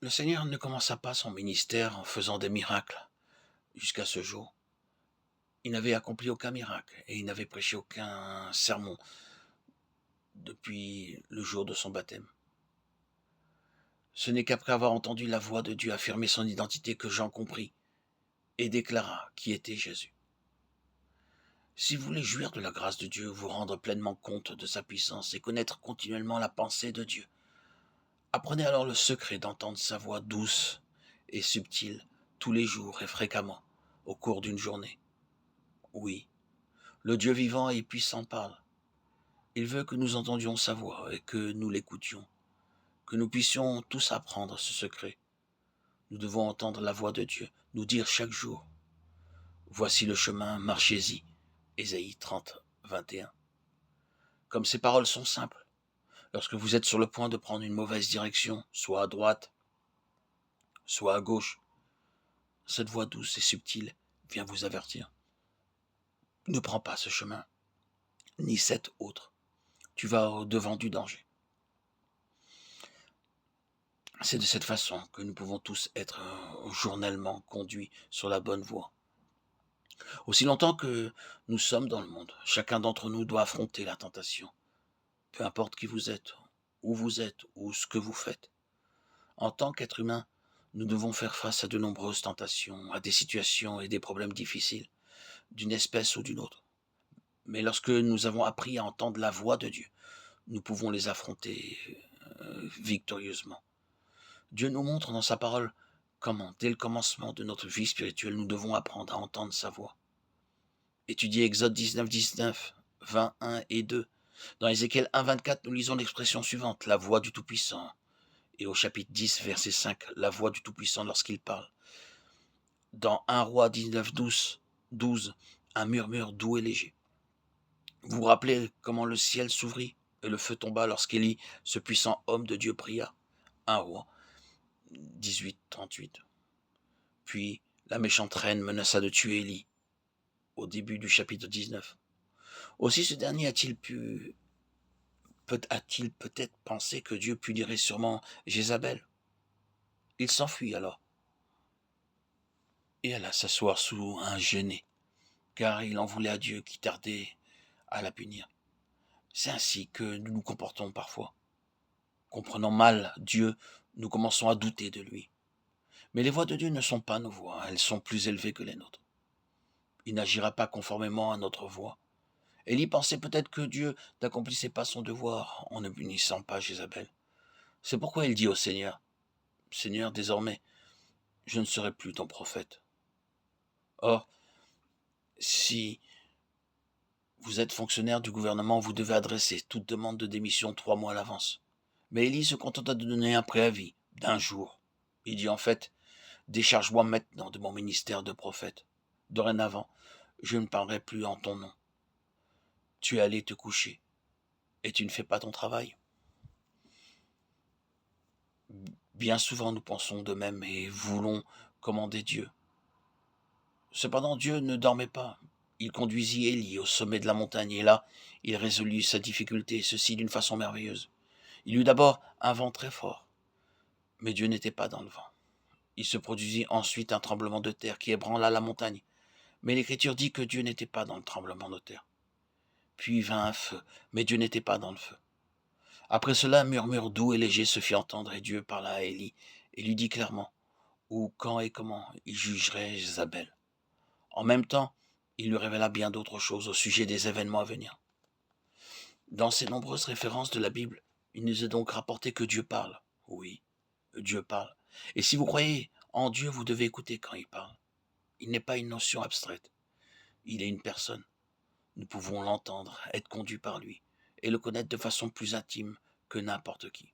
Le Seigneur ne commença pas son ministère en faisant des miracles. Jusqu'à ce jour, il n'avait accompli aucun miracle et il n'avait prêché aucun sermon depuis le jour de son baptême. Ce n'est qu'après avoir entendu la voix de Dieu affirmer son identité que Jean comprit et déclara qui était Jésus. Si vous voulez jouir de la grâce de Dieu, vous rendre pleinement compte de sa puissance et connaître continuellement la pensée de Dieu, apprenez alors le secret d'entendre sa voix douce et subtile tous les jours et fréquemment au cours d'une journée. Oui, le Dieu vivant et puissant parle. Il veut que nous entendions sa voix et que nous l'écoutions, que nous puissions tous apprendre ce secret. Nous devons entendre la voix de Dieu, nous dire chaque jour, voici le chemin, marchez-y. Ésaïe 30, 21. Comme ces paroles sont simples, lorsque vous êtes sur le point de prendre une mauvaise direction, soit à droite, soit à gauche, cette voix douce et subtile vient vous avertir. Ne prends pas ce chemin, ni cet autre. Tu vas au-devant du danger. C'est de cette façon que nous pouvons tous être journellement conduits sur la bonne voie. Aussi longtemps que nous sommes dans le monde, chacun d'entre nous doit affronter la tentation. Peu importe qui vous êtes ou ce que vous faites. En tant qu'être humain, nous devons faire face à de nombreuses tentations, à des situations et des problèmes difficiles, d'une espèce ou d'une autre. Mais lorsque nous avons appris à entendre la voix de Dieu, nous pouvons les affronter victorieusement. Dieu nous montre dans sa parole comment, dès le commencement de notre vie spirituelle, nous devons apprendre à entendre sa voix. Étudiez Exode 19, 19, 21 et 2. Dans Ézéchiel 1, 24, nous lisons l'expression suivante, la voix du Tout-Puissant. Et au chapitre 10, verset 5, la voix du Tout-Puissant lorsqu'il parle. Dans 1 Roi 19, 12, un murmure doux et léger. Vous vous rappelez comment le ciel s'ouvrit et le feu tomba lorsqu'Élie, ce puissant homme de Dieu, pria. 1 Roi 18, 38. Puis la méchante reine menaça de tuer Élie au début du chapitre 19. Aussi ce dernier a-t-il peut-être pensé que Dieu punirait sûrement Jézabel. Il s'enfuit alors et alla s'asseoir sous un genêt, car il en voulait à Dieu qui tardait à la punir. C'est ainsi que nous nous comportons parfois. Comprenant mal Dieu, nous commençons à douter de lui. Mais les voies de Dieu ne sont pas nos voies, elles sont plus élevées que les nôtres. Il n'agira pas conformément à notre voie. Élie pensait peut-être que Dieu n'accomplissait pas son devoir en ne punissant pas Jézabel. C'est pourquoi il dit au Seigneur, « Seigneur, désormais, je ne serai plus ton prophète. » Or, si vous êtes fonctionnaire du gouvernement, vous devez adresser toute demande de démission 3 mois à l'avance. Mais Élie se contenta de donner un préavis d'1 jour. Il dit en fait, décharge-moi maintenant de mon ministère de prophète. Dorénavant, je ne parlerai plus en ton nom. Tu es allé te coucher et tu ne fais pas ton travail. Bien souvent nous pensons de même et voulons commander Dieu. Cependant Dieu ne dormait pas. Il conduisit Élie au sommet de la montagne et là, il résolut sa difficulté, ceci d'une façon merveilleuse. Il eut d'abord un vent très fort, mais Dieu n'était pas dans le vent. Il se produisit ensuite un tremblement de terre qui ébranla la montagne, mais l'Écriture dit que Dieu n'était pas dans le tremblement de terre. Puis vint un feu, mais Dieu n'était pas dans le feu. Après cela, un murmure doux et léger se fit entendre et Dieu parla à Élie et lui dit clairement où, quand et comment il jugerait Jézabel. En même temps, il lui révéla bien d'autres choses au sujet des événements à venir. Dans ces nombreuses références de la Bible, il nous est donc rapporté que Dieu parle. Oui, Dieu parle. Et si vous croyez en Dieu, vous devez écouter quand il parle. Il n'est pas une notion abstraite. Il est une personne. Nous pouvons l'entendre, être conduits par lui, et le connaître de façon plus intime que n'importe qui.